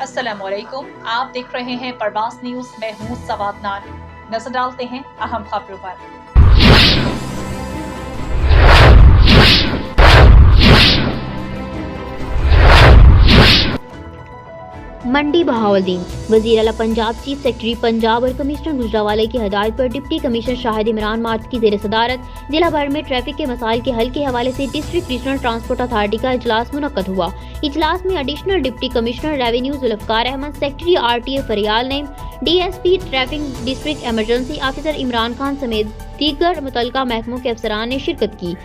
अस्सलाम वालेकुम, आप देख रहे हैं परवास न्यूज। मैं हूँ सवाद नानी। नजर डालते हैं अहम खबरों पर। मंडी बहाउद्दीन वज़ीर आला पंजाब चीफ सेक्रेटरी पंजाब और कमिश्नर गुजरावाला की हदायत पर डिप्टी कमिश्नर शाहिद इमरान मार्च की ज़ेर सदारत जिला भर में ट्रैफिक के मसाइल के हल के हवाले से डिस्ट्रिक्ट रीजनल ट्रांसपोर्ट अथॉरिटी का इजलास मुनक्कद हुआ। इजलास में additional deputy commissioner revenue Zulfiqar Ahmad, secretary RTA Faryal Naeem, DSP traffic, district emergency officer Imran Khan समेत दीगर मुतल्लिका महकमों के अफसरान ने शिरकत की।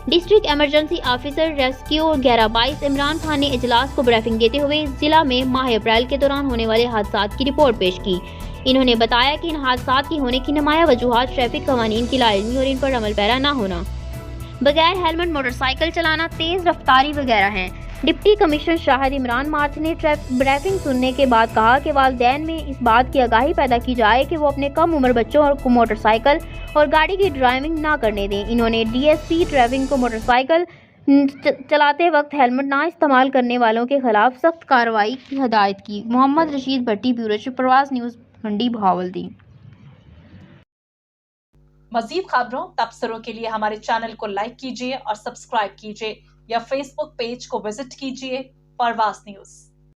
District emergency officer rescue 1122 Imran Khan ने इजलास को ब्रीफिंग देते हुए जिला में माह अप्रैल के दौरान होने वाले हादसात की रिपोर्ट पेश की। इन्होंने बताया कि इन हादसात की होने की नुमाया वजूहात ट्रैफिक कवानीन की लाइलमी और इन पर अमल पैरा न होना, बगैर हेलमेट मोटरसाइकिल चलाना, तेज रफ्तारी वगैरह हैं। डिप्टी कमिश्नर शाहिद इमरान मार्च ने ब्रीफिंग सुनने के बाद कहा कि वालिदैन में इस बात की आगाही पैदा की जाए कि वो अपने कम उम्र बच्चों को मोटरसाइकिल और गाड़ी की ड्राइविंग ना करने दें। इन्होंने DSP ड्राइविंग को मोटरसाइकिल चलाते वक्त हेलमेट ना इस्तेमाल करने वालों के खिलाफ सख्त कार्रवाई की हदायत की। मोहम्मद रशीद भट्टी, ब्यूरो चीफ, प्रवास न्यूज़, मंडी बहाउद्दीन। मजीद खबरों तबसरों के लिए हमारे चैनल को लाइक कीजिए और सब्सक्राइब कीजिए या फेसबुक पेज को विजिट कीजिए परवास न्यूज।